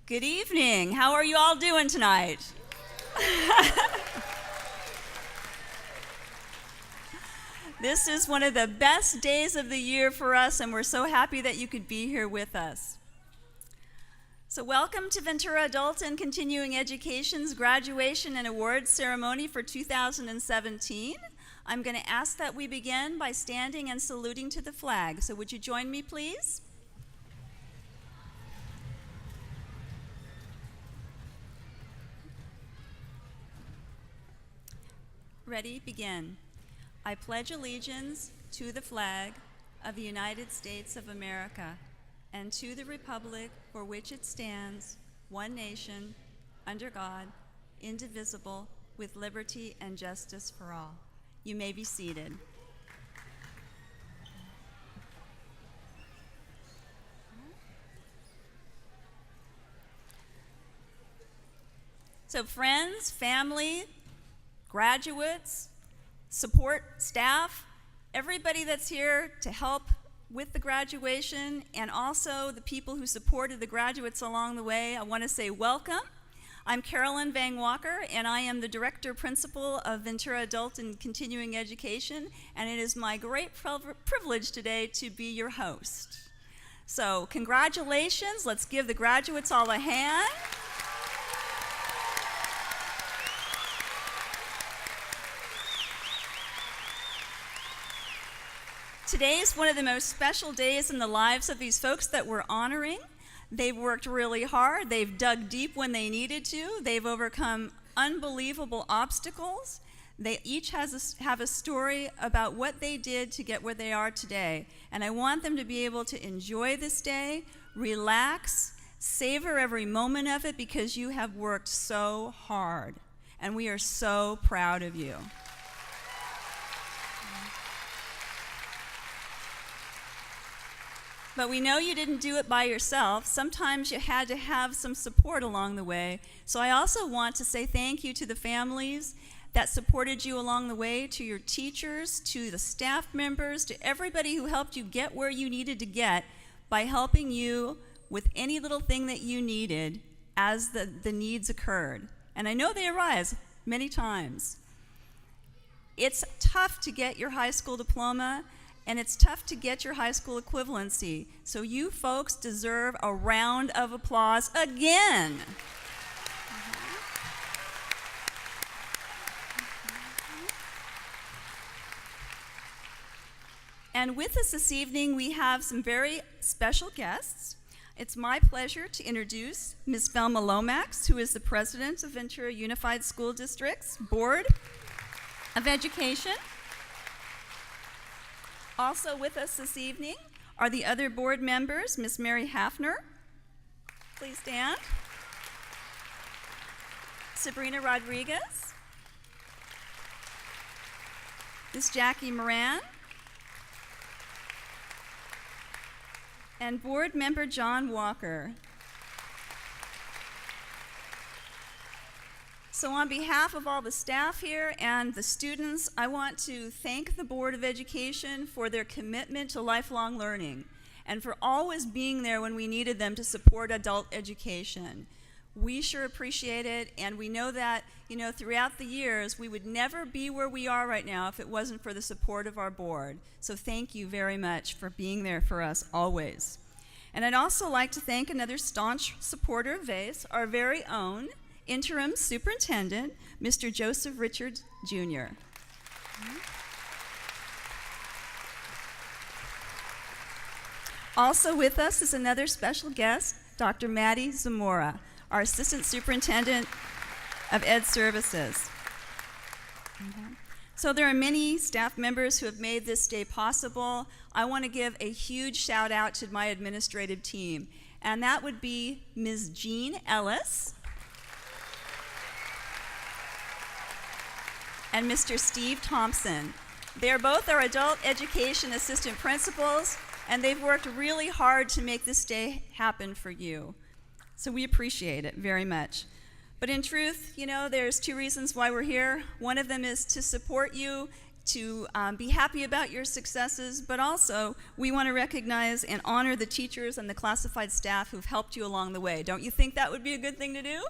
Good evening. How are you all doing tonight? This is one of the best days of the year for us, and we're so happy that you could be here with us. So welcome to Ventura Adult and Continuing Education's graduation and awards ceremony for 2017. I'm going to ask that we begin by standing and saluting to the flag. So would you join me, please? Ready, begin. I pledge allegiance to the flag of the United States of America and to the republic for which it stands, one nation, under God, indivisible, with liberty and justice for all. You may be seated. So friends, family, graduates, support staff, everybody that's here to help with the graduation, and also the people who supported the graduates along the way, I want to say welcome. I'm Carolyn Vang Walker, and I am the Director Principal of Ventura Adult and Continuing Education, and it is my great privilege today to be your host. So congratulations, let's give the graduates all a hand. Today is one of the most special days in the lives of these folks that we're honoring. They've worked really hard. They've dug deep when they needed to. They've overcome unbelievable obstacles. They each have a story about what they did to get where they are today. And I want them to be able to enjoy this day, relax, savor every moment of it, because you have worked so hard. And we are so proud of you. But we know you didn't do it by yourself. Sometimes you had to have some support along the way. So I also want to say thank you to the families that supported you along the way, to your teachers, to the staff members, to everybody who helped you get where you needed to get by helping you with any little thing that you needed as the needs occurred. And I know they arise many times. It's tough to get your high school diploma, and it's tough to get your high school equivalency. So you folks deserve a round of applause again. And with us this evening, we have some very special guests. It's my pleasure to introduce Ms. Velma Lomax, who is the president of Ventura Unified School District's Board of Education. Also with us this evening are the other board members, Ms. Mary Hafner, please stand, Sabrina Rodriguez, Ms. Jackie Moran, and board member John Walker. So on behalf of all the staff here and the students, I want to thank the Board of Education for their commitment to lifelong learning and for always being there when we needed them to support adult education. We sure appreciate it, and we know that, throughout the years, we would never be where we are right now if it wasn't for the support of our board. So thank you very much for being there for us always. And I'd also like to thank another staunch supporter of VACE, our very own Interim Superintendent, Mr. Joseph Richards, Jr. Also with us is another special guest, Dr. Maddie Zamora, our Assistant Superintendent of Ed Services. So there are many staff members who have made this day possible. I want to give a huge shout out to my administrative team, and that would be Ms. Jean Ellis, and Mr. Steve Thompson. They are both our adult education assistant principals, and they've worked really hard to make this day happen for you. So we appreciate it very much. But in truth, there's two reasons why we're here. One of them is to support you, to be happy about your successes, but also we want to recognize and honor the teachers and the classified staff who've helped you along the way. Don't you think that would be a good thing to do?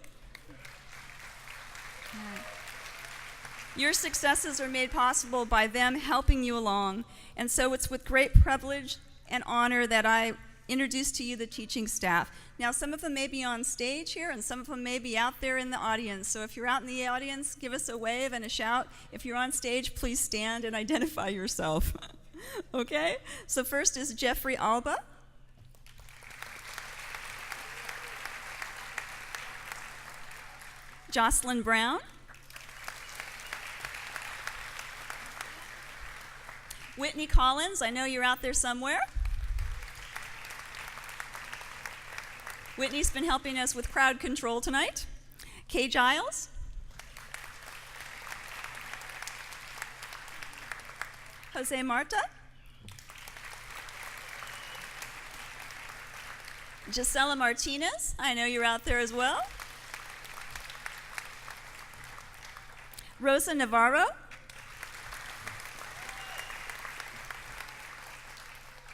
Your successes are made possible by them helping you along, and so it's with great privilege and honor that I introduce to you the teaching staff. Now, some of them may be on stage here, and some of them may be out there in the audience. So if you're out in the audience, give us a wave and a shout. If you're on stage, please stand and identify yourself. Okay? So first is Jeffrey Alba. Jocelyn Brown. Whitney Collins, I know you're out there somewhere. Whitney's been helping us with crowd control tonight. Kay Giles. Jose Marta. Gisela Martinez, I know you're out there as well. Rosa Navarro.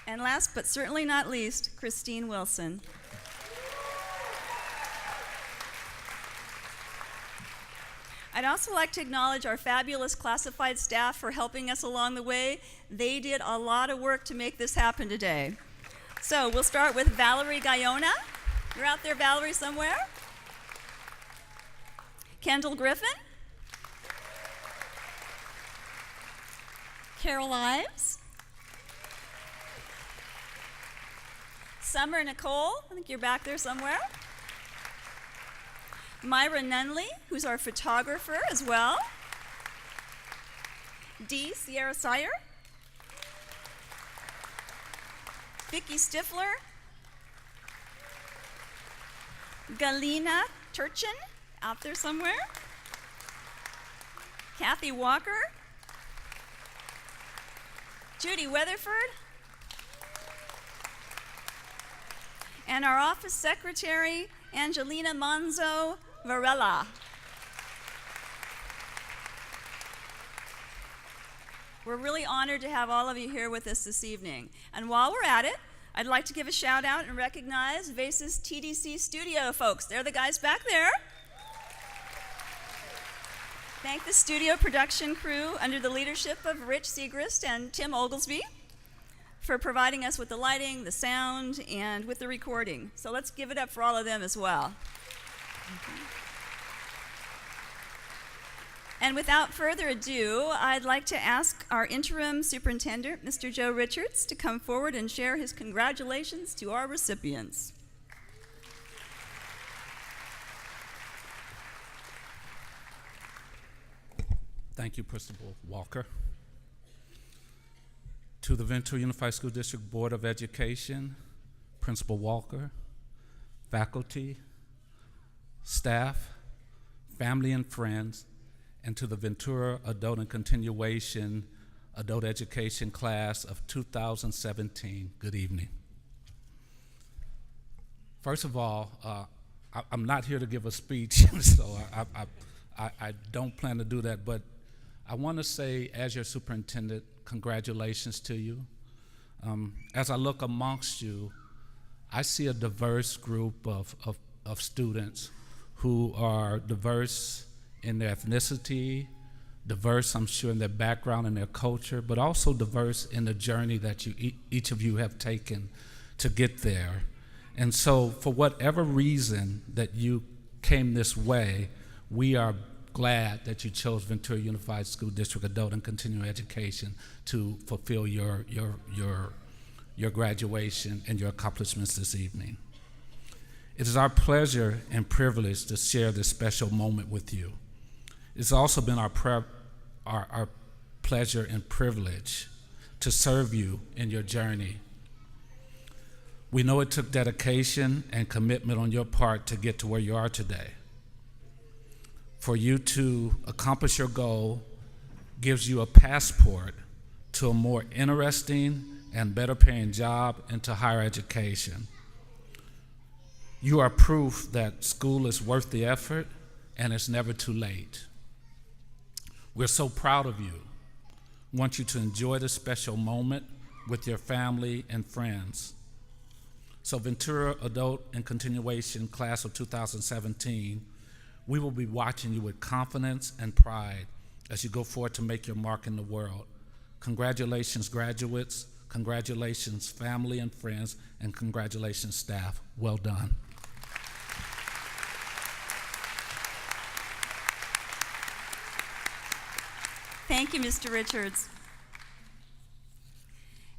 And last but certainly not least, Christine Wilson. I'd also like to acknowledge our fabulous classified staff for helping us along the way. They did a lot of work to make this happen today. So we'll start with Valerie Guyona. You're out there, Valerie, somewhere. Kendall Griffin. Carol Ives. Summer Nicole, I think you're back there somewhere. Myra Nunley, who's our photographer as well. Dee Sierra Sire. Vicki Stifler. Galina Turchin, out there somewhere. Kathy Walker. Judy Weatherford. And our office secretary, Angelina Manzo Varela. We're really honored to have all of you here with us this evening. And while we're at it, I'd like to give a shout out and recognize VACE's TDC studio folks. They're the guys back there. Thank the studio production crew under the leadership of Rich Segrist and Tim Oglesby for providing us with the lighting, the sound, and with the recording. So let's give it up for all of them as well. And without further ado, I'd like to ask our interim superintendent, Mr. Joe Richards, to come forward and share his congratulations to our recipients. Thank you, Principal Walker. To the Ventura Unified School District Board of Education, Principal Walker, faculty, staff, family and friends, and to the Ventura Adult and Continuation Adult Education Class of 2017, good evening. First of all, I'm not here to give a speech, so I don't plan to do that, but I want to say, as your superintendent, congratulations to you. As I look amongst you, I see a diverse group of students who are diverse in their ethnicity, diverse, I'm sure, in their background and their culture, but also diverse in the journey that each of you have taken to get there. And so for whatever reason that you came this way, we are glad that you chose Ventura Unified School District Adult and Continuing Education to fulfill your graduation and your accomplishments this evening. It is our pleasure and privilege to share this special moment with you. It's also been our pleasure and privilege to serve you in your journey. We know it took dedication and commitment on your part to get to where you are today. For you to accomplish your goal gives you a passport to a more interesting and better paying job and to higher education. You are proof that school is worth the effort and it's never too late. We're so proud of you. want you to enjoy this special moment with your family and friends. So Ventura Adult and Continuation Class of 2017, we will be watching you with confidence and pride as you go forward to make your mark in the world. Congratulations, graduates. Congratulations, family and friends, and congratulations, staff. Well done. Thank you, Mr. Richards.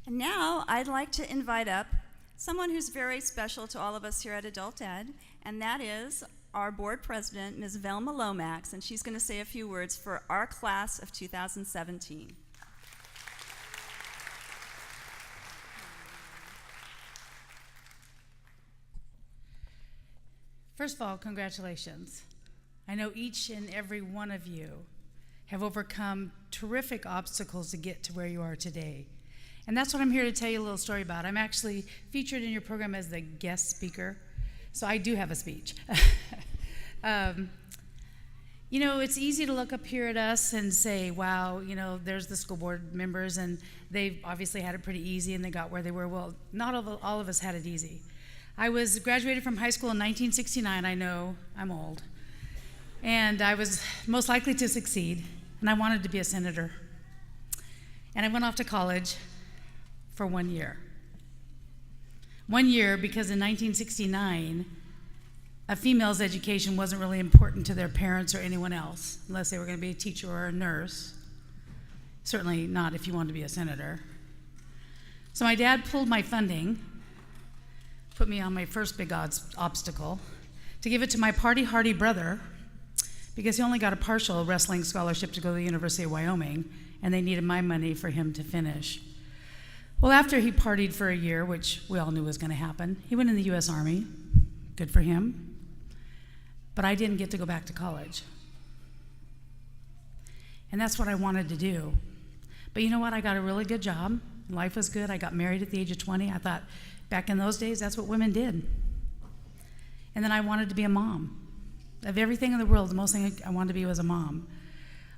And now I'd like to invite up someone who's very special to all of us here at Adult Ed, and that is our board president, Ms. Velma Lomax, and she's going to say a few words for our class of 2017. First of all, congratulations. I know each and every one of you have overcome terrific obstacles to get to where you are today. And that's what I'm here to tell you a little story about. I'm actually featured in your program as the guest speaker, so I do have a speech. You know, it's easy to look up here at us and say, wow, you know, there's the school board members, and they've obviously had it pretty easy, and they got where they were. Well, not all of us had it easy. I was graduated from high school in 1969. I know, I'm old. And I was most likely to succeed, and I wanted to be a senator. And I went off to college for 1 year. 1 year because in 1969, a female's education wasn't really important to their parents or anyone else, unless they were going to be a teacher or a nurse. Certainly not if you wanted to be a senator. So my dad pulled my funding, put me on my first big obstacle, to give it to my party-hardy brother, because he only got a partial wrestling scholarship to go to the University of Wyoming, and they needed my money for him to finish. Well, after he partied for a year, which we all knew was going to happen, he went in the U.S. Army. Good for him. But I didn't get to go back to college. And that's what I wanted to do. But you know what? I got a really good job. Life was good. I got married at the age of 20. I thought, back in those days, that's what women did. And then I wanted to be a mom. Of everything in the world, the most thing I wanted to be was a mom.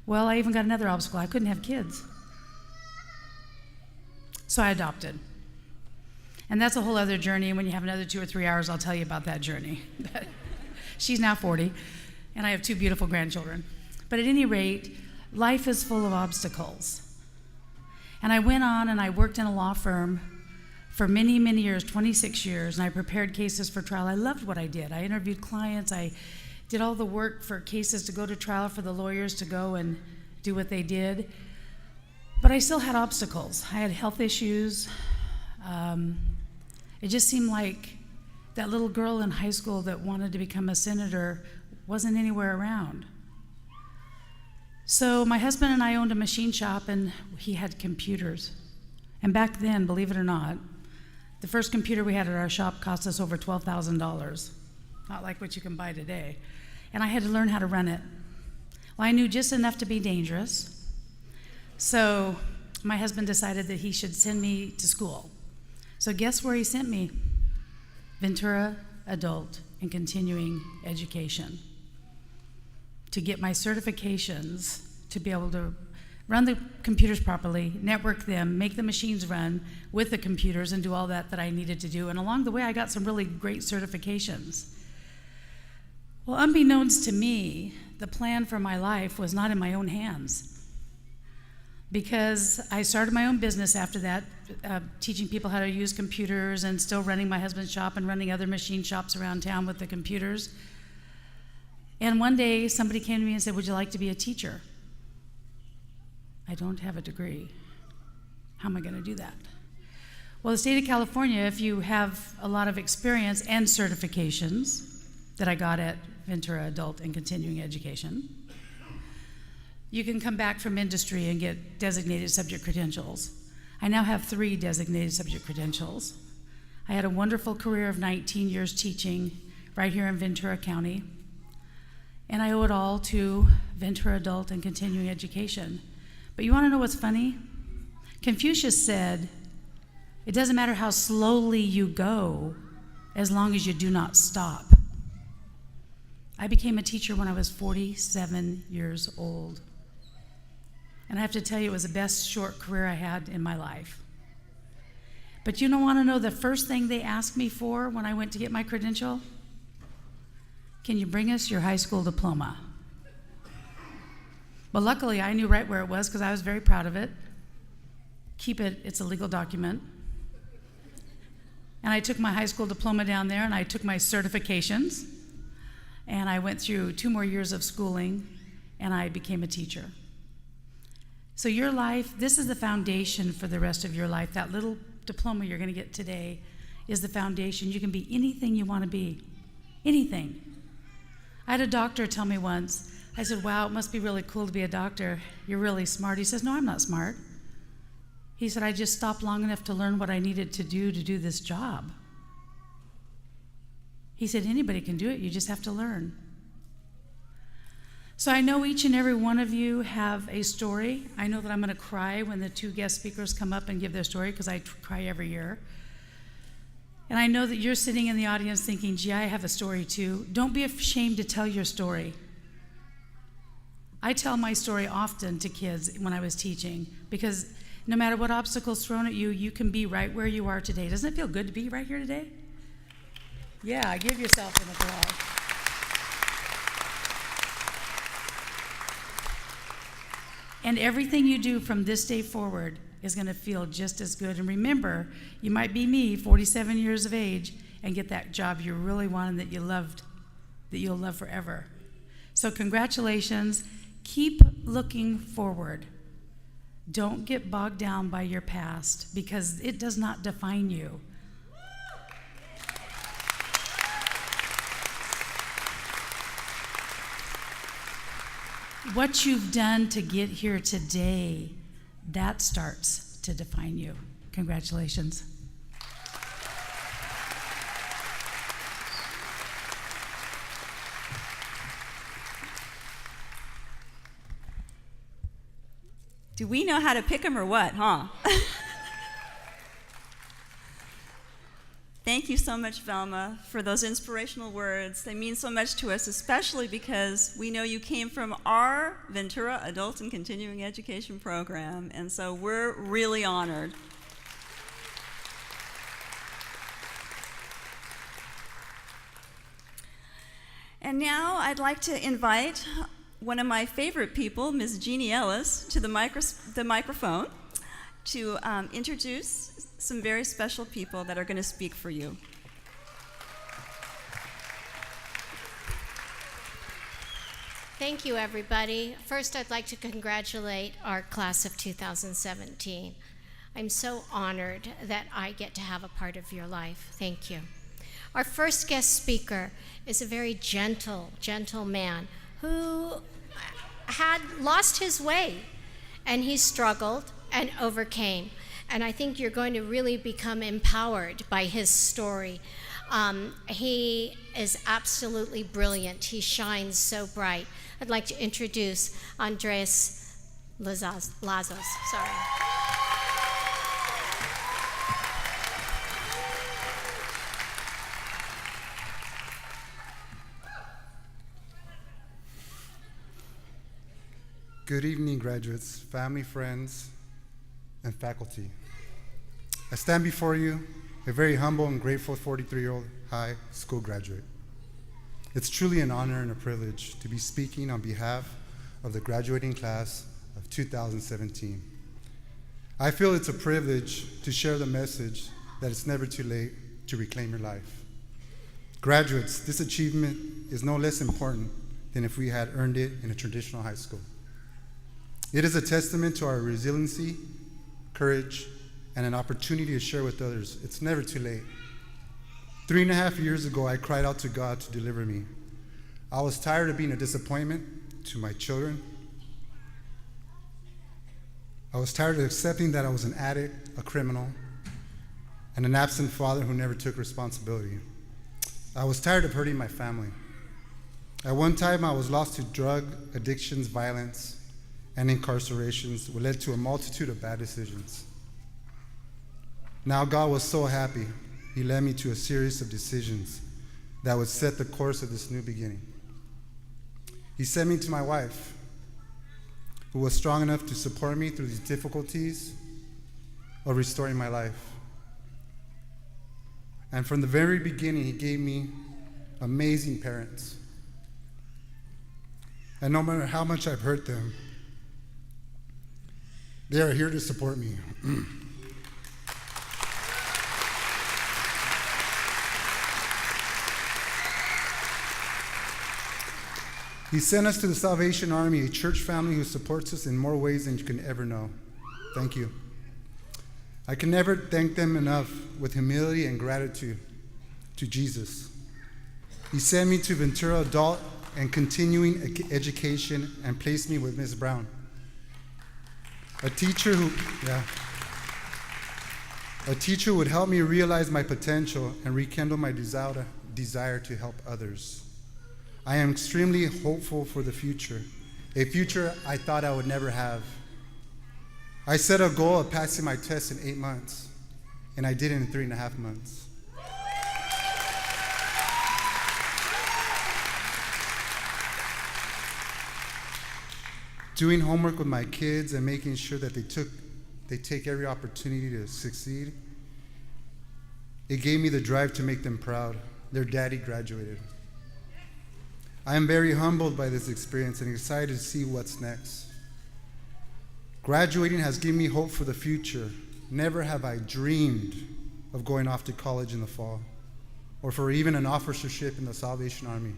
Well, I even got another obstacle. I couldn't have kids. So I adopted. And that's a whole other journey. And when you have another 2 or 3 hours, I'll tell you about that journey. She's now 40, and I have 2 beautiful grandchildren. But at any rate, life is full of obstacles. And I went on and I worked in a law firm for many, many years, 26 years, and I prepared cases for trial. I loved what I did. I interviewed clients. I did all the work for cases to go to trial, for the lawyers to go and do what they did. But I still had obstacles. I had health issues. It just seemed like that little girl in high school that wanted to become a senator wasn't anywhere around. So my husband and I owned a machine shop, and he had computers. And back then, believe it or not, the first computer we had at our shop cost us over $12,000. Not like what you can buy today. And I had to learn how to run it. Well, I knew just enough to be dangerous. So my husband decided that he should send me to school. So guess where he sent me? Ventura Adult and Continuing Education. To get my certifications to be able to run the computers properly, network them, make the machines run with the computers, and do all that I needed to do. And along the way, I got some really great certifications. Well, unbeknownst to me, the plan for my life was not in my own hands, because I started my own business after that, teaching people how to use computers, and still running my husband's shop and running other machine shops around town with the computers. And one day, somebody came to me and said, "Would you like to be a teacher?" I don't have a degree. How am I going to do that? Well, the state of California, if you have a lot of experience and certifications that I got at Ventura Adult and Continuing Education, you can come back from industry and get designated subject credentials. I now have 3 designated subject credentials. I had a wonderful career of 19 years teaching right here in Ventura County, and I owe it all to Ventura Adult and Continuing Education. But you want to know what's funny? Confucius said, it doesn't matter how slowly you go, as long as you do not stop. I became a teacher when I was 47 years old. And I have to tell you, it was the best short career I had in my life. But you don't want to know the first thing they asked me for when I went to get my credential? Can you bring us your high school diploma? Well, luckily, I knew right where it was because I was very proud of it. Keep it, it's a legal document. And I took my high school diploma down there, and I took my certifications, and I went through 2 more years of schooling, and I became a teacher. So your life, this is the foundation for the rest of your life. That little diploma you're going to get today is the foundation. You can be anything you want to be, anything. I had a doctor tell me once, I said, wow, it must be really cool to be a doctor. You're really smart. He says, no, I'm not smart. He said, I just stopped long enough to learn what I needed to do this job. He said, anybody can do it. You just have to learn. So I know each and every one of you have a story. I know that I'm going to cry when the 2 guest speakers come up and give their story because I cry every year. And I know that you're sitting in the audience thinking, gee, I have a story too. Don't be ashamed to tell your story. I tell my story often to kids when I was teaching because no matter what obstacles thrown at you, you can be right where you are today. Doesn't it feel good to be right here today? Yeah, give yourself an applause. And everything you do from this day forward is going to feel just as good. And remember, you might be me, 47 years of age, and get that job you really want and that you loved, that you'll love forever. So congratulations. Keep looking forward. Don't get bogged down by your past because it does not define you. What you've done to get here today, that starts to define you. Congratulations. Do we know how to pick them or what, huh? Thank you so much, Velma, for those inspirational words. They mean so much to us, especially because we know you came from our Ventura Adult and Continuing Education program, and so we're really honored. And now I'd like to invite one of my favorite people, Ms. Jeannie Ellis, to the microphone to introduce some very special people that are going to speak for you. Thank you, everybody. First, I'd like to congratulate our class of 2017. I'm so honored that I get to have a part of your life. Thank you. Our first guest speaker is a very gentle man who had lost his way, and he struggled and overcame. And I think you're going to really become empowered by his story. He is absolutely brilliant. He shines so bright. I'd like to introduce Andres Lazos. Sorry. Good evening, graduates, family, friends, and faculty. I stand before you, a very humble and grateful 43-year-old high school graduate. It's truly an honor and a privilege to be speaking on behalf of the graduating class of 2017. I feel it's a privilege to share the message that it's never too late to reclaim your life. Graduates, this achievement is no less important than if we had earned it in a traditional high school. It is a testament to our resiliency, courage, and an opportunity to share with others. It's never too late. 3.5 years ago, I cried out to God to deliver me. I was tired of being a disappointment to my children. I was tired of accepting that I was an addict, a criminal, and an absent father who never took responsibility. I was tired of hurting my family. At one time, I was lost to drug addictions, violence, and incarcerations, which led to a multitude of bad decisions. Now God was so happy, He led me to a series of decisions that would set the course of this new beginning. He sent me to my wife. who was strong enough to support me through these difficulties of restoring my life. And from the very beginning, he gave me amazing parents. And no matter how much I've hurt them, they are here to support me. He sent us to the Salvation Army, a church family who supports us in more ways than you can ever know. Thank you. I can never thank them enough with humility and gratitude to Jesus. He sent me to Ventura Adult and Continuing Education and placed me with Ms. Brown, a teacher who would help me realize my potential and rekindle my desire to help others. I am extremely hopeful for the future, a future I thought I would never have. I set a goal of passing my test in 8 months, and I did it in 3.5 months. Doing homework with my kids and making sure that they take every opportunity to succeed, it gave me the drive to make them proud. Their daddy graduated. I am very humbled by this experience and excited to see what's next. Graduating has given me hope for the future. Never have I dreamed of going off to college in the fall, or for even an officership in the Salvation Army.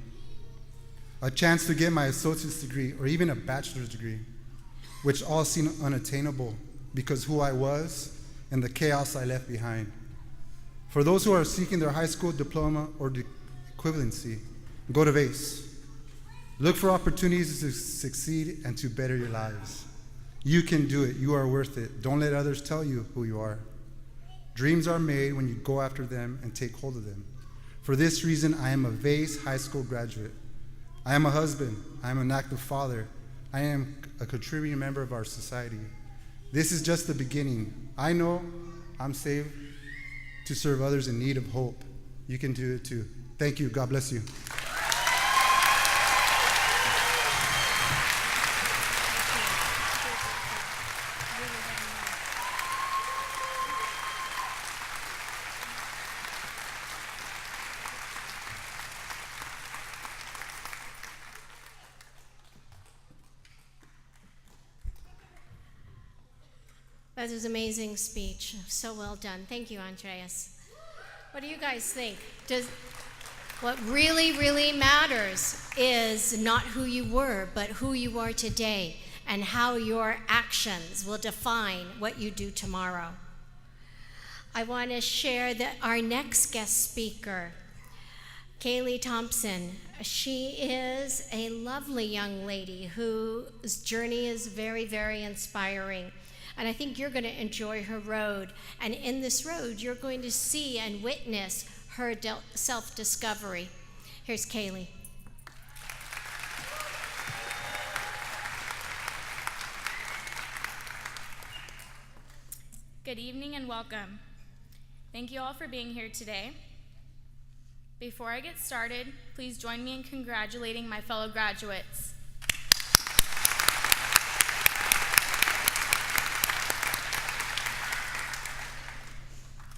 A chance to get my associate's degree or even a bachelor's degree, which all seem unattainable because who I was and the chaos I left behind. For those who are seeking their high school diploma or equivalency, go to VACE. Look for opportunities to succeed and to better your lives. You can do it. You are worth it. Don't let others tell you who you are. Dreams are made when you go after them and take hold of them. For this reason, I am a VACE high school graduate. I am a husband. I am an active father. I am a contributing member of our society. This is just the beginning. I know I'm saved to serve others in need of hope. You can do it too. Thank you. God bless you. That was an amazing speech. So well done. Thank you, Andreas. What do you guys think? What really, really matters is not who you were, but who you are today and how your actions will define what you do tomorrow. I want to share that our next guest speaker, Kaylee Thompson. She is a lovely young lady whose journey is very, very inspiring. And I think you're going to enjoy her road. And in this road, you're going to see and witness her self-discovery. Here's Kaylee. Good evening and welcome. Thank you all for being here today. Before I get started, please join me in congratulating my fellow graduates.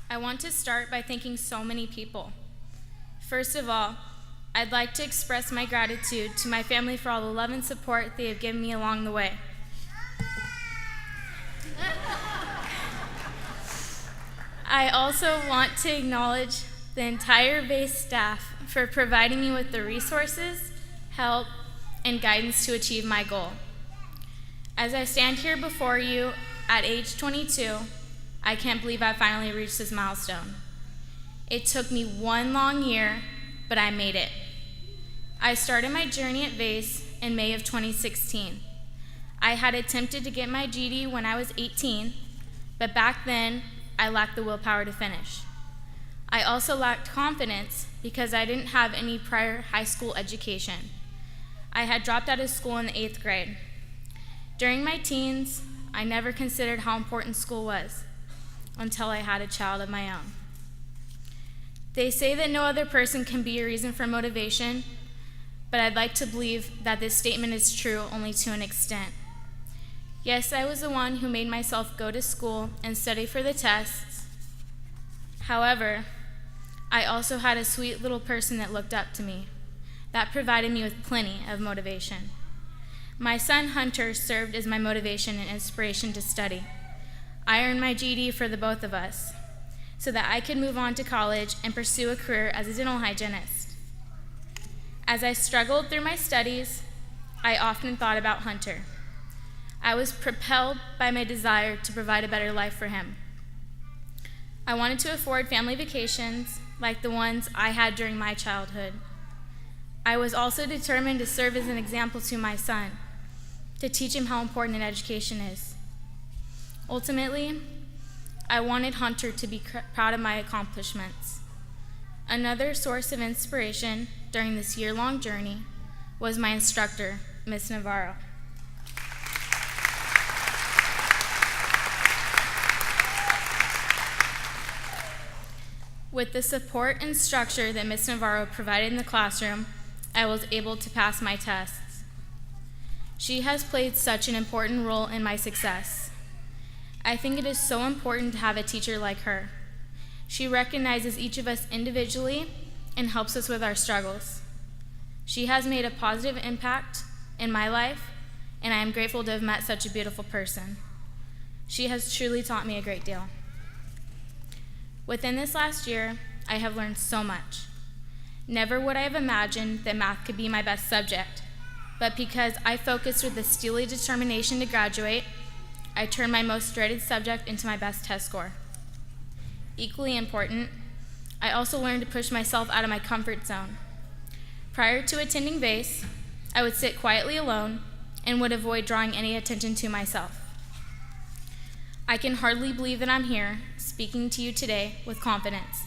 I want to start by thanking so many people. First of all, I'd like to express my gratitude to my family for all the love and support they have given me along the way. I also want to acknowledge the entire VACE staff for providing me with the resources, help, and guidance to achieve my goal. As I stand here before you at age 22, I can't believe I finally reached this milestone. It took me 1 long year, but I made it. I started my journey at VACE in May of 2016. I had attempted to get my GED when I was 18, but back then, I lacked the willpower to finish. I also lacked confidence because I didn't have any prior high school education. I had dropped out of school in the 8th grade. During my teens, I never considered how important school was until I had a child of my own. They say that no other person can be a reason for motivation, but I'd like to believe that this statement is true only to an extent. Yes, I was the one who made myself go to school and study for the tests. However, I also had a sweet little person that looked up to me, that provided me with plenty of motivation. My son Hunter served as my motivation and inspiration to study. I earned my GED for the both of us, so that I could move on to college and pursue a career as a dental hygienist. As I struggled through my studies, I often thought about Hunter. I was propelled by my desire to provide a better life for him. I wanted to afford family vacations like the ones I had during my childhood. I was also determined to serve as an example to my son, to teach him how important an education is. Ultimately, I wanted Hunter to be proud of my accomplishments. Another source of inspiration during this year-long journey was my instructor, Miss Navarro. With the support and structure that Miss Navarro provided in the classroom, I was able to pass my tests. She has played such an important role in my success. I think it is so important to have a teacher like her. She recognizes each of us individually and helps us with our struggles. She has made a positive impact in my life, and I am grateful to have met such a beautiful person. She has truly taught me a great deal. Within this last year, I have learned so much. Never would I have imagined that math could be my best subject, but because I focused with a steely determination to graduate, I turned my most dreaded subject into my best test score. Equally important, I also learned to push myself out of my comfort zone. Prior to attending VACE, I would sit quietly alone and would avoid drawing any attention to myself. I can hardly believe that I'm here speaking to you today with confidence,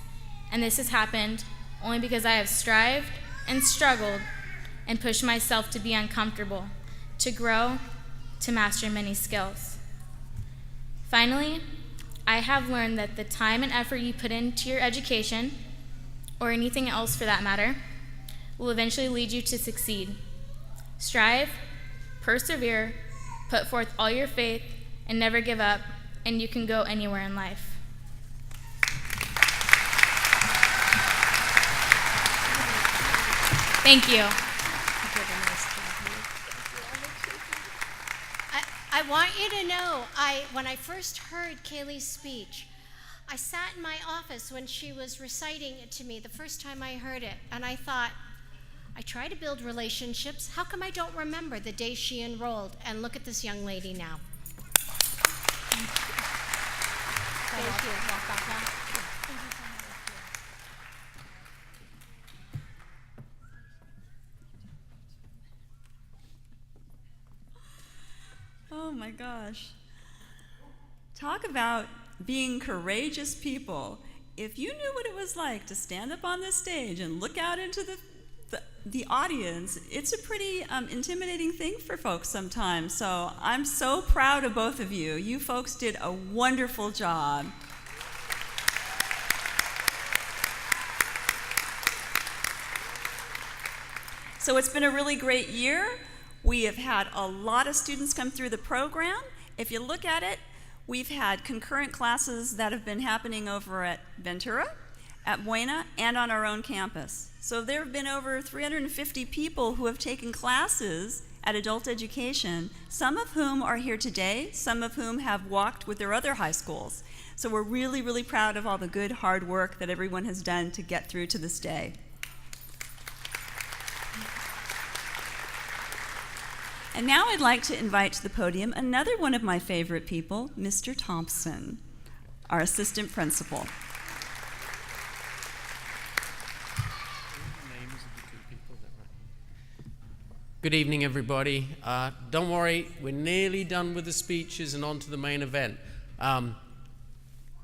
and this has happened only because I have strived and struggled and pushed myself to be uncomfortable, to grow, to master many skills. Finally, I have learned that the time and effort you put into your education, or anything else for that matter, will eventually lead you to succeed. Strive, persevere, put forth all your faith, and never give up, and you can go anywhere in life. Thank you. I want you to know, when I first heard Kaylee's speech, I sat in my office when she was reciting it to me the first time I heard it, and I thought, I try to build relationships. How come I don't remember the day she enrolled? And look at this young lady now. Thank you. Oh my gosh. Talk about being courageous people. If you knew what it was like to stand up on this stage and look out into the audience, it's a pretty intimidating thing for folks sometimes. So I'm so proud of both of you. You folks did a wonderful job. So it's been a really great year. We have had a lot of students come through the program. If you look at it, we've had concurrent classes that have been happening over at Ventura, at Buena, and on our own campus. So there have been over 350 people who have taken classes at adult education, some of whom are here today, some of whom have walked with their other high schools. So we're really, really proud of all the good, hard work that everyone has done to get through to this day. And now I'd like to invite to the podium another one of my favorite people, Mr. Thompson, our assistant principal. Good evening, everybody. Don't worry, we're nearly done with the speeches and on to the main event.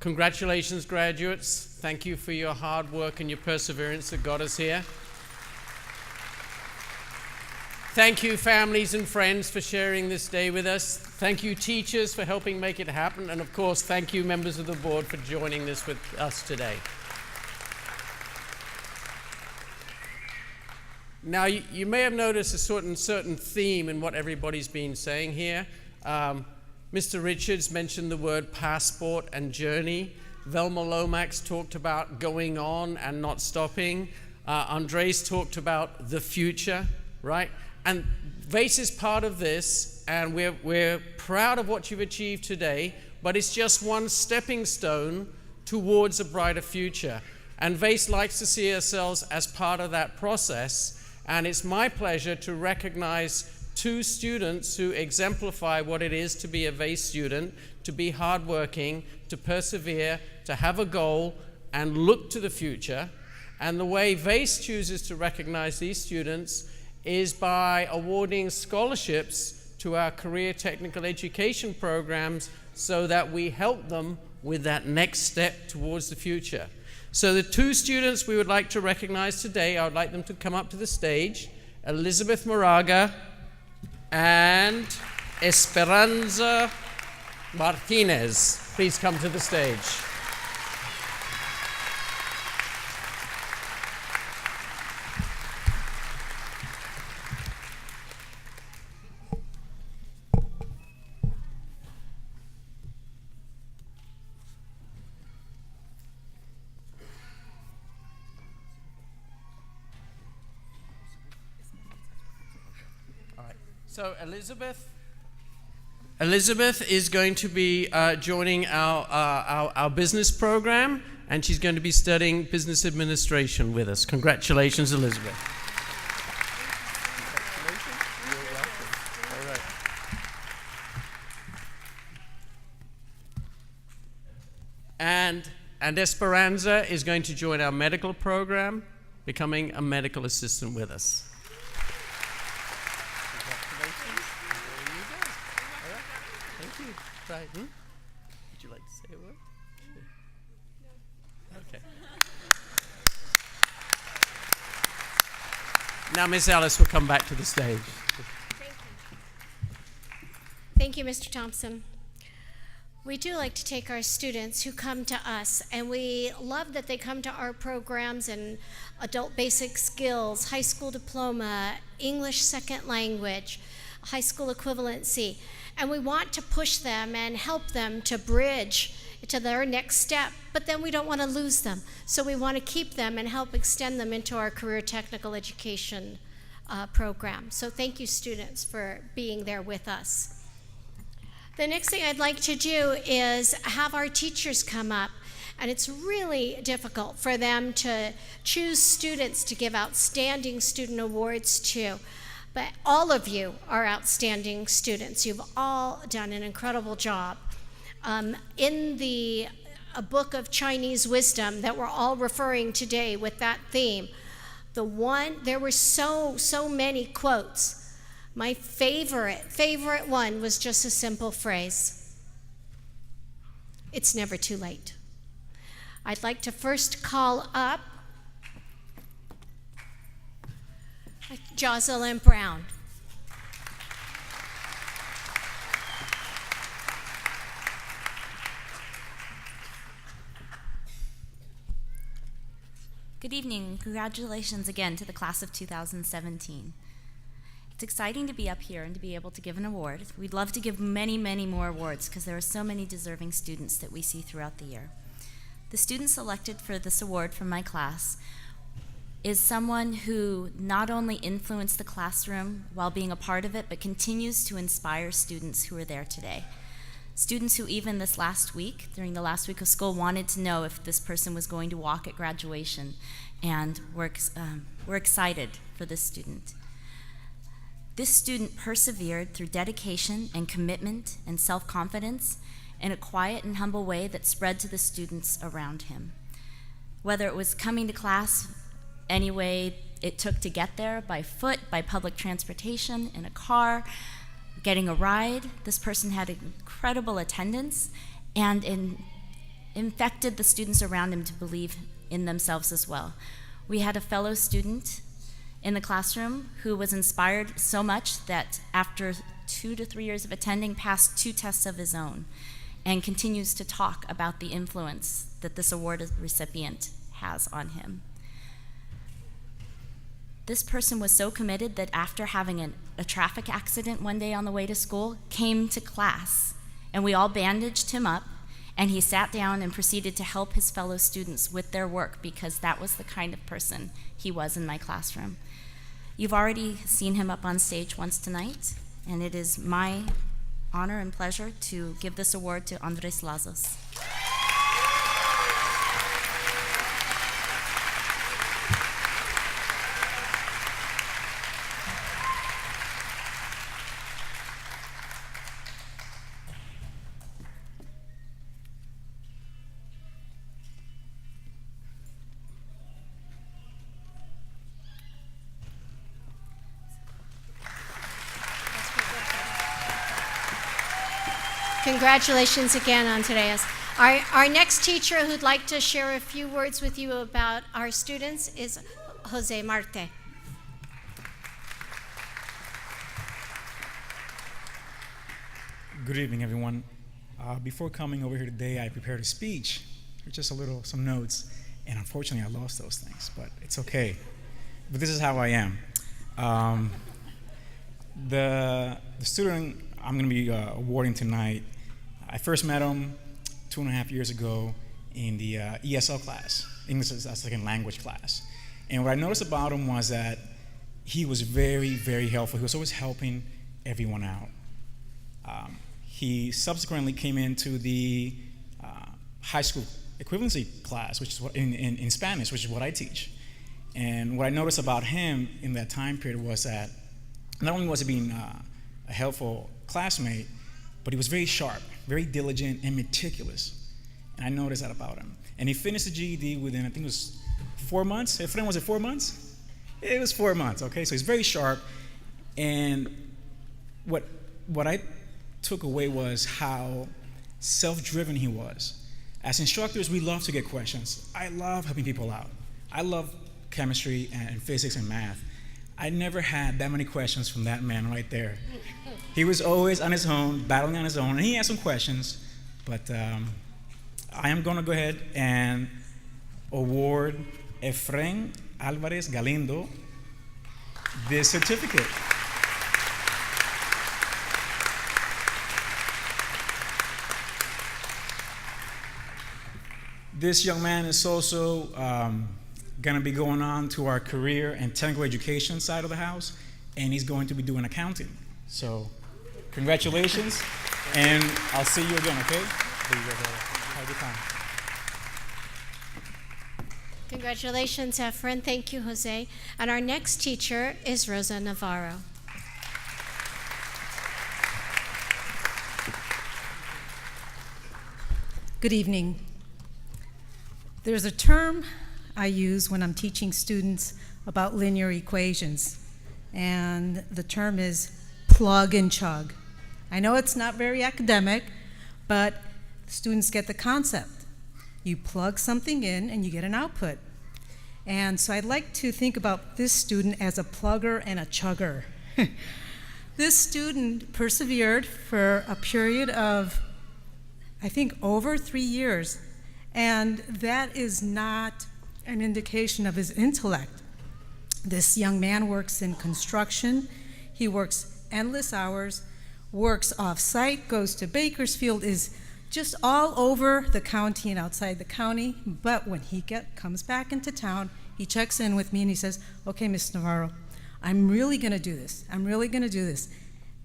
Congratulations, graduates. Thank you for your hard work and your perseverance that got us here. Thank you, families and friends, for sharing this day with us. Thank you, teachers, for helping make it happen. And of course, thank you, members of the board, for joining this with us today. Now, you may have noticed a certain theme in what everybody's been saying here. Mr. Richards mentioned the word passport and journey. Velma Lomax talked about going on and not stopping. Andres talked about the future, right? And VACE is part of this, and we're proud of what you've achieved today, but it's just one stepping stone towards a brighter future. And VACE likes to see ourselves as part of that process, and it's my pleasure to recognize 2 students who exemplify what it is to be a VACE student, to be hardworking, to persevere, to have a goal, and look to the future. And the way VACE chooses to recognize these students is by awarding scholarships to our career technical education programs so that we help them with that next step towards the future. So the 2 students we would like to recognize today, I would like them to come up to the stage. Elizabeth Moraga and Esperanza Martinez. Please come to the stage. So Elizabeth is going to be joining our business program, and she's going to be studying business administration with us. Congratulations, Elizabeth. You're welcome. All right. And Esperanza is going to join our medical program, becoming a medical assistant with us. Right. Would you like to say a word? No. Okay. Now Ms. Ellis will come back to the stage. Thank you. Thank you, Mr. Thompson. We do like to take our students who come to us, and we love that they come to our programs in adult basic skills, high school diploma, English second language, high school equivalency. And we want to push them and help them to bridge to their next step, but then we don't want to lose them. So we want to keep them and help extend them into our career technical education program. So thank you, students, for being there with us. The next thing I'd like to do is have our teachers come up, and it's really difficult for them to choose students to give outstanding student awards to. But all of you are outstanding students. You've all done an incredible job. In the book of Chinese wisdom that we're all referring today with that theme, there were so many quotes. My favorite one was just a simple phrase. It's never too late. I'd like to first call up Jocelyn Brown. Good evening. Congratulations again to the class of 2017. It's exciting to be up here and to be able to give an award. We'd love to give many, many more awards because there are so many deserving students that we see throughout the year. The student selected for this award from my class is someone who not only influenced the classroom while being a part of it, but continues to inspire students who are there today. Students who even this last week, during the last week of school, wanted to know if this person was going to walk at graduation, and we're excited for this student. This student persevered through dedication and commitment and self-confidence in a quiet and humble way that spread to the students around him. Whether it was coming to class any way it took to get there, by foot, by public transportation, in a car, getting a ride, this person had incredible attendance and infected the students around him to believe in themselves as well. We had a fellow student in the classroom who was inspired so much that after 2 to 3 years of attending, passed 2 tests of his own and continues to talk about the influence that this award recipient has on him. This person was so committed that after having a traffic accident one day on the way to school, came to class And we all bandaged him up, and he sat down and proceeded to help his fellow students with their work because that was the kind of person he was in my classroom. You've already seen him up on stage once tonight, and it is my honor and pleasure to give this award to Andres Lazos. Congratulations again, Andreas. Our next teacher who'd like to share a few words with you about our students is Jose Marte. Good evening, everyone. Before coming over here today, I prepared a speech, or just some notes, and unfortunately I lost those things, but it's okay. But this is how I am. The student I'm going to be awarding tonight, I first met him 2.5 years ago in the ESL class, English as a Second Language class. And what I noticed about him was that he was very, very helpful. He was always helping everyone out. He subsequently came into the high school equivalency class, which is what in Spanish, which is what I teach. And what I noticed about him in that time period was that not only was he being a helpful classmate, but he was very sharp, very diligent, and meticulous. And I noticed that about him. And he finished the GED within, I think it was 4 months. Hey, friend, was it 4 months? It was 4 months, okay? So he's very sharp. And what I took away was how self-driven he was. As instructors, we love to get questions. I love helping people out. I love chemistry and physics and math. I never had that many questions from that man right there. He was always on his own, battling on his own, and he had some questions, but I am going to go ahead and award Efrain Alvarez Galindo this certificate. This young man is also going to be going on to our career and technical education side of the house, and he's going to be doing accounting. So, congratulations, and I'll see you again, okay? Have a good time. Congratulations, Efren. Thank you, Jose. And our next teacher is Rosa Navarro. Good evening. There's a term I use when I'm teaching students about linear equations, and the term is plug and chug. I know it's not very academic, but students get the concept. You plug something in and you get an output. And so I'd like to think about this student as a plugger and a chugger. This student persevered for a period of, I think, over 3 years. And that is not an indication of his intellect. This young man works in construction. He works endless hours, works off-site, goes to Bakersfield, is just all over the county and outside the county. But when he comes back into town, he checks in with me and he says, okay, Ms. Navarro, I'm really going to do this. I'm really going to do this.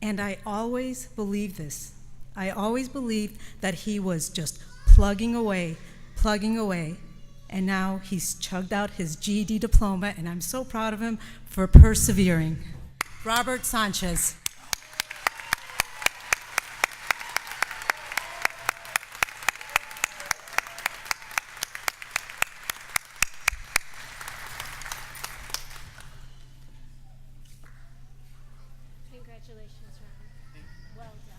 And I always believed this. I always believed that he was just plugging away, and now he's chugged out his GED diploma, and I'm so proud of him for persevering. Robert Sanchez. Congratulations, Robert. Well done.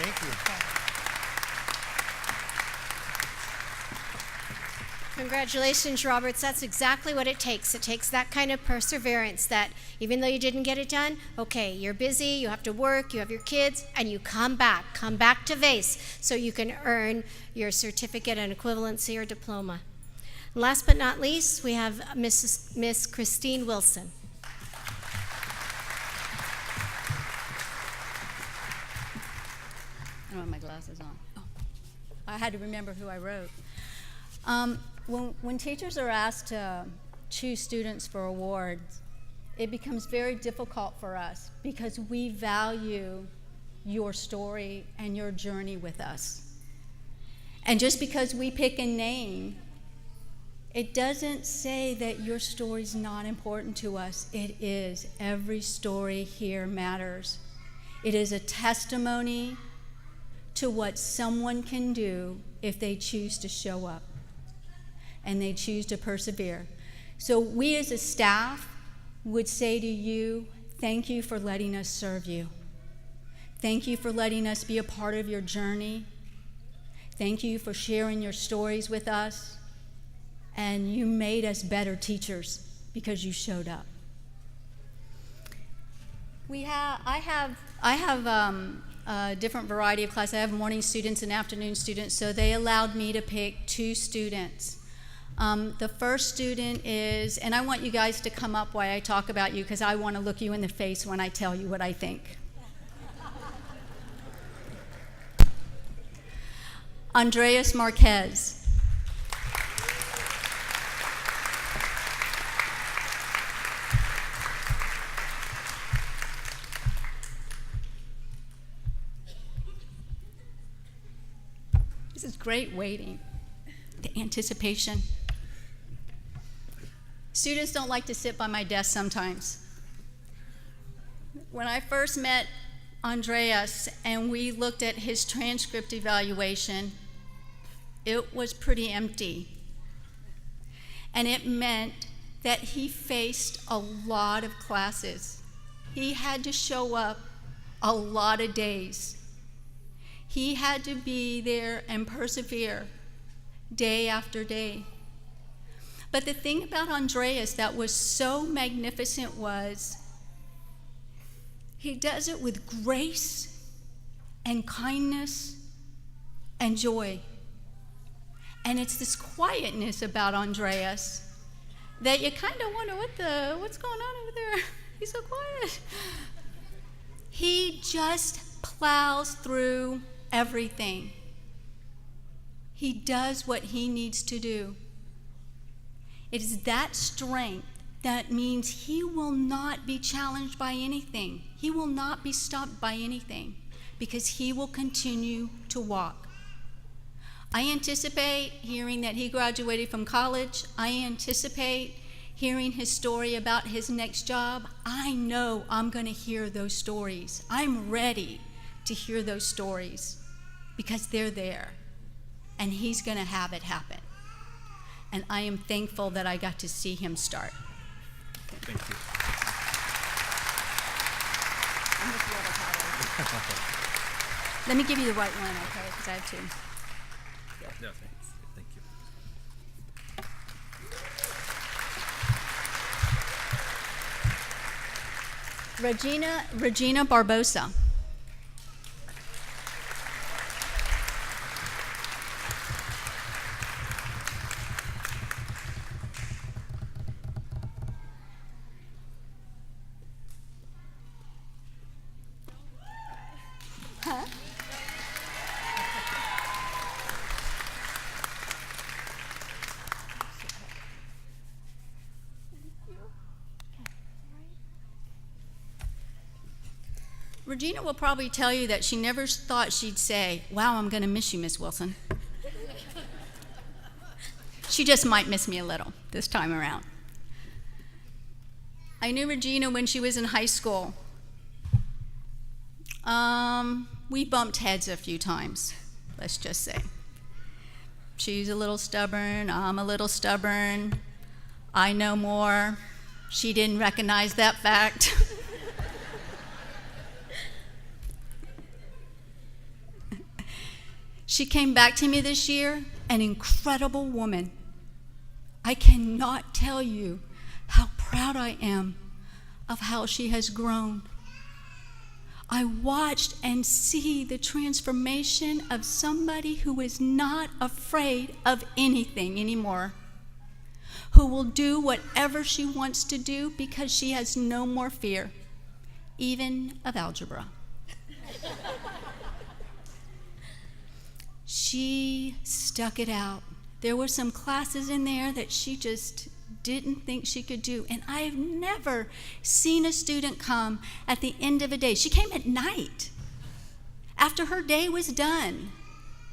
Thank you. Congratulations, Roberts. That's exactly what it takes. It takes that kind of perseverance that even though you didn't get it done, okay, you're busy, you have to work, you have your kids, and you come back to VACE so you can earn your certificate and equivalency or diploma. Last but not least, we have Miss Christine Wilson. I don't have my glasses on. Oh. I had to remember who I wrote. When teachers are asked to choose students for awards, it becomes very difficult for us because we value your story and your journey with us. And just because we pick a name, it doesn't say that your story's not important to us. It is. Every story here matters. It is a testimony to what someone can do if they choose to show up and they choose to persevere. So we as a staff would say to you, thank you for letting us serve you. Thank you for letting us be a part of your journey. Thank you for sharing your stories with us. And you made us better teachers because you showed up. I have a different variety of classes. I have morning students and afternoon students, so they allowed me to pick 2 students. The first student is, and I want you guys to come up while I talk about you because I want to look you in the face when I tell you what I think. Andreas Marquez. This is great waiting, the anticipation. Students don't like to sit by my desk sometimes. When I first met Andreas and we looked at his transcript evaluation, it was pretty empty. And it meant that he faced a lot of classes. He had to show up a lot of days. He had to be there and persevere day after day. But the thing about Andreas that was so magnificent was he does it with grace and kindness and joy. And it's this quietness about Andreas that you kind of wonder, what's going on over there? He's so quiet. He just plows through everything. He does what he needs to do. It is that strength that means he will not be challenged by anything. He will not be stopped by anything because he will continue to walk. I anticipate hearing that he graduated from college. I anticipate hearing his story about his next job. I know I'm going to hear those stories. I'm ready to hear those stories because they're there, and he's going to have it happen. And I am thankful that I got to see him start. Thank you. Let me give you the right one, okay, because I have 2. No, thanks. Thank you. Regina Barbosa. Huh? Regina will probably tell you that she never thought she'd say, "Wow, I'm going to miss you, Miss Wilson." She just might miss me a little this time around. I knew Regina when she was in high school. We bumped heads a few times, let's just say. She's a little stubborn, I'm a little stubborn. I know more. She didn't recognize that fact. She came back to me this year, an incredible woman. I cannot tell you how proud I am of how she has grown. I watched and see the transformation of somebody who is not afraid of anything anymore, who will do whatever she wants to do because she has no more fear, even of algebra. she stuck it out. There were some classes in there that she just didn't think she could do. And I have never seen a student come at the end of a day. She came at night. After her day was done,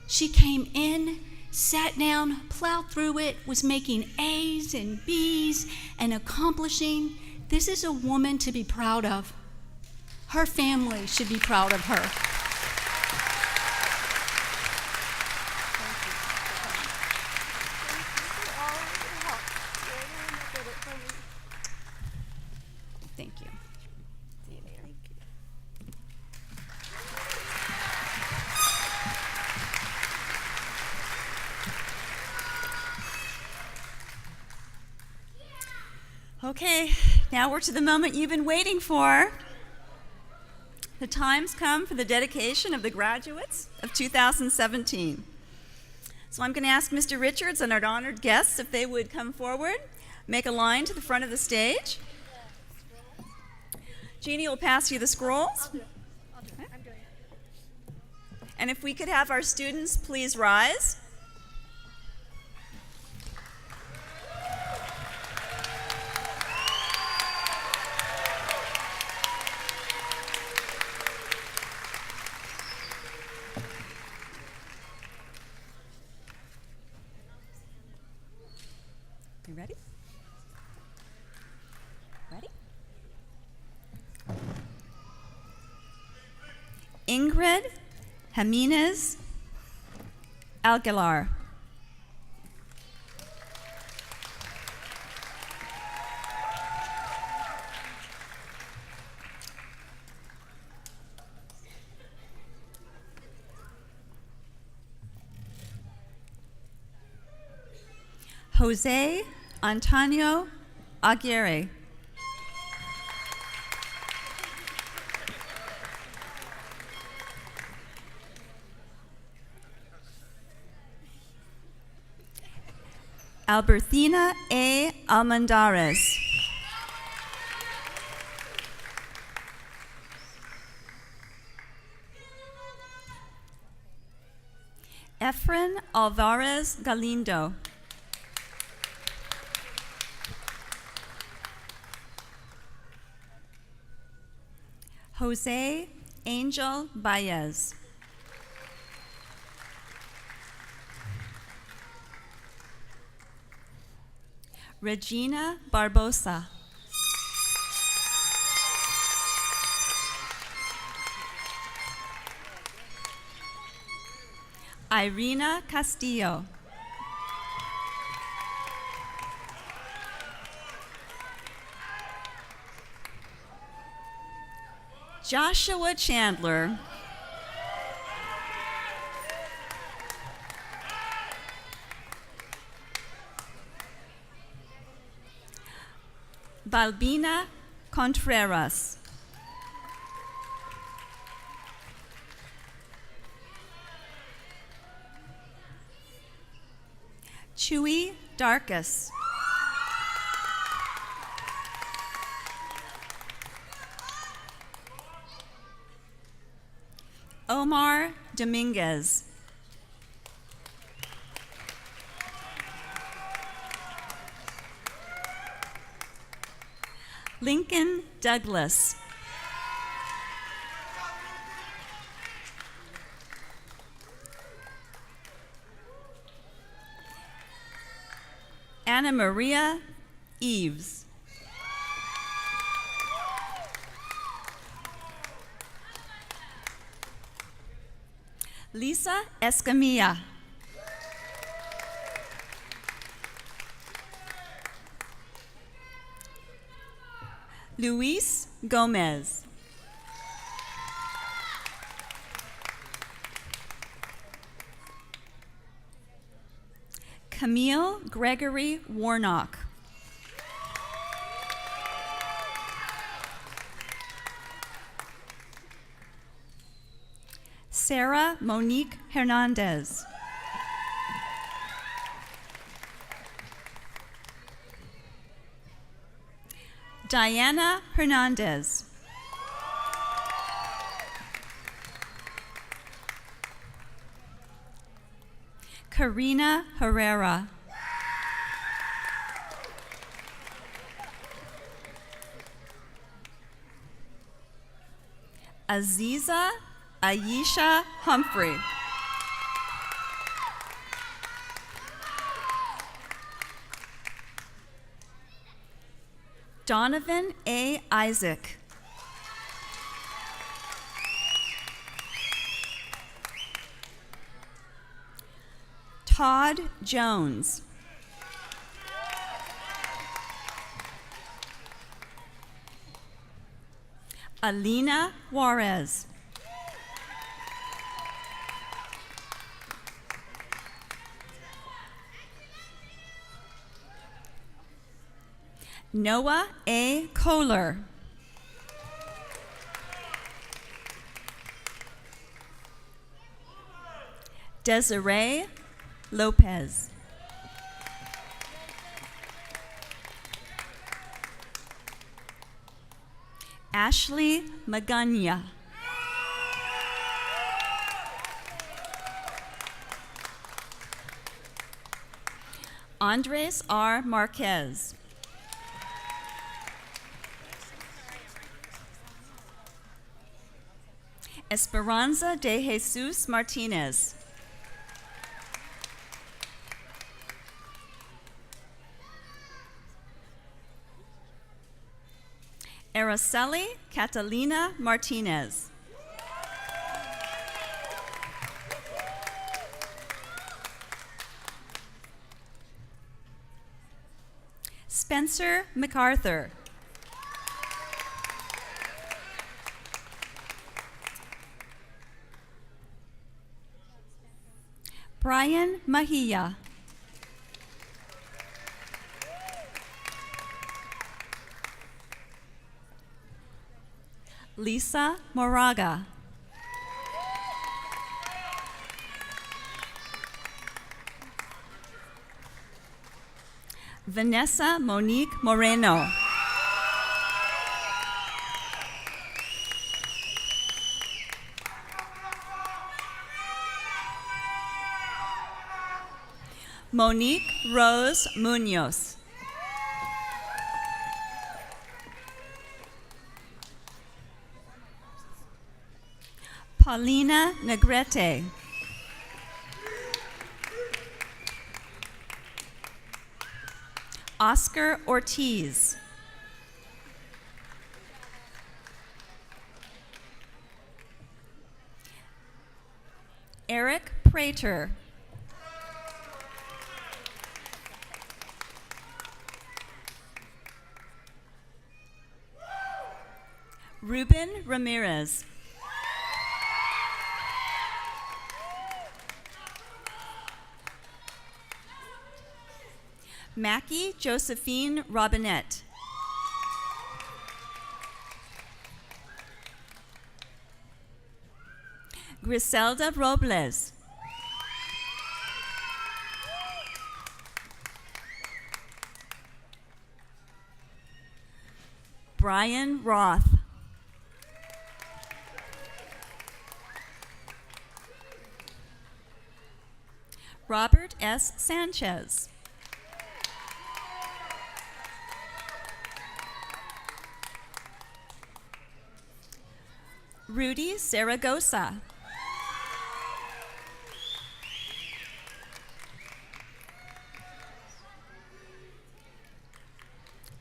she came in, sat down, plowed through it, was making A's and B's and accomplishing. This is a woman to be proud of. Her family should be proud of her. Thank you. See you later. Okay, now we're to the moment you've been waiting for. The time's come for the dedication of the graduates of 2017. So I'm going to ask Mr. Richards and our honored guests if they would come forward, make a line to the front of the stage. Jeannie will pass you the scrolls. And if we could have our students please rise. You ready? Ready? Ingrid Jimenez Aguilar. Jose Antonio Aguirre. Albertina A. Almendarez. Efren Alvarez Galindo. Jose Angel Baez. Regina Barbosa. Irina Castillo. Joshua Chandler. Balbina Contreras. Chewy Darkus. Omar Dominguez. Lincoln Douglas. Anna Maria Eves. Lisa Escamilla. Luis Gomez. Camille Gregory Warnock. Sarah Monique Hernandez. Diana Hernandez. Karina Herrera. Aziza Ayesha Humphrey. Donovan A. Isaac. Todd Jones. Alina Juarez. Noah A. Kohler. Desiree Lopez. Ashley Magana. Andres R. Marquez. Esperanza de Jesus Martinez. Araceli Catalina Martinez. Spencer MacArthur. Brian Mahia. Lisa Moraga. Vanessa Monique Moreno. Monique Rose Munoz. Paulina Negrete. Oscar Ortiz. Eric Prater. Ruben Ramirez. Mackie Josephine Robinette. Griselda Robles. Brian Roth. Robert S. Sanchez. Rudy Zaragoza.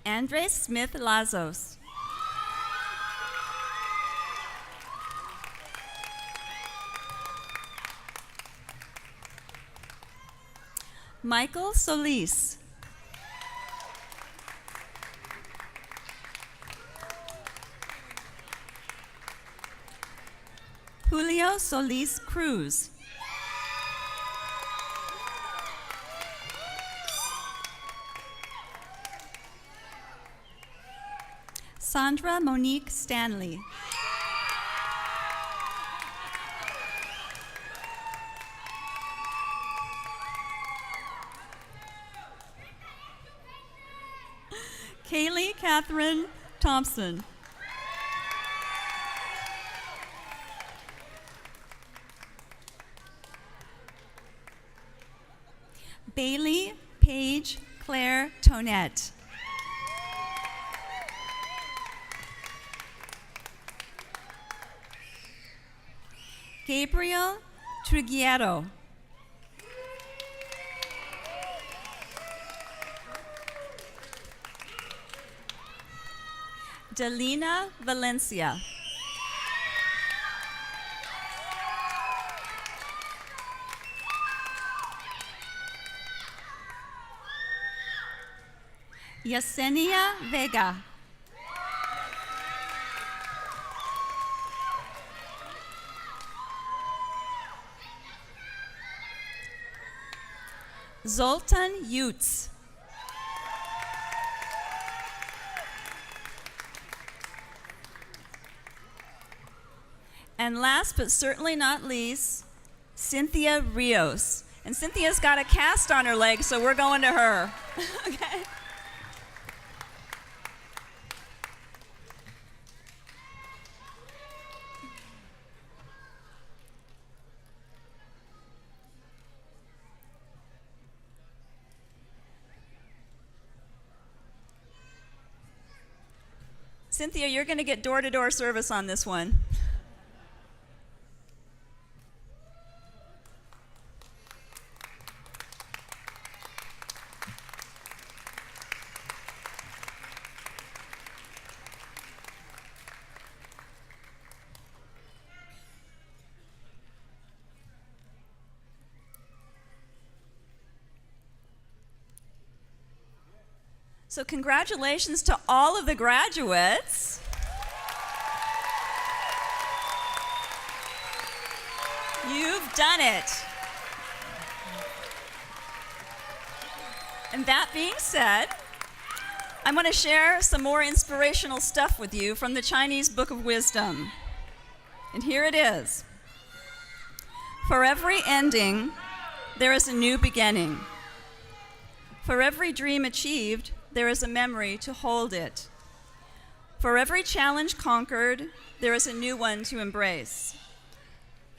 Andres Smith Lazos. Michael Solis. Julio Solis Cruz. Sandra Monique Stanley. Kaylee Catherine Thompson. Bailey Paige Claire Tonette. Gabriel Trujillo. Delina Valencia. Yesenia Vega. Zoltan Yutz. And last but certainly not least, Cynthia Rios. And Cynthia's got a cast on her leg, so we're going to her. Okay. Cynthia, you're going to get door-to-door service on this one. So congratulations to all of the graduates. You've done it. And that being said, I'm going to share some more inspirational stuff with you from the Chinese Book of Wisdom. And here it is. For every ending, there is a new beginning. For every dream achieved, there is a memory to hold it. For every challenge conquered, there is a new one to embrace.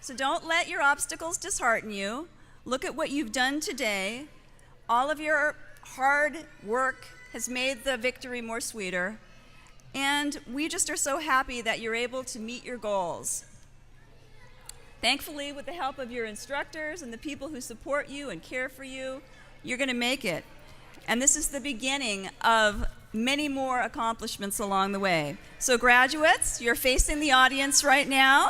So don't let your obstacles dishearten you. Look at what you've done today. All of your hard work has made the victory more sweeter. And we just are so happy that you're able to meet your goals. Thankfully, with the help of your instructors and the people who support you and care for you, you're going to make it. And this is the beginning of many more accomplishments along the way. So graduates, you're facing the audience right now.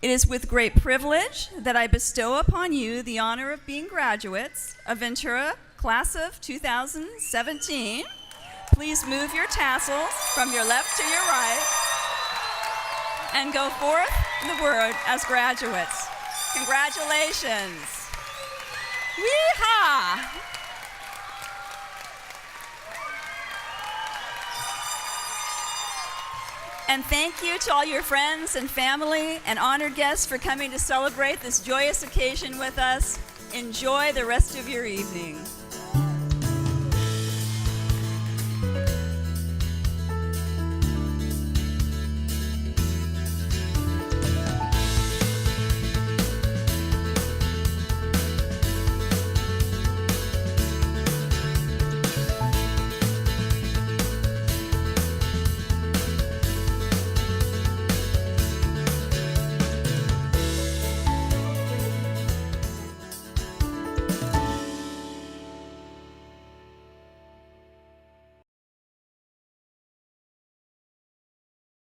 It is with great privilege that I bestow upon you the honor of being graduates of Ventura Class of 2017. Please move your tassels from your left to your right and go forth in the world as graduates. Congratulations. Yeehaw! And thank you to all your friends and family and honored guests for coming to celebrate this joyous occasion with us. Enjoy the rest of your evening.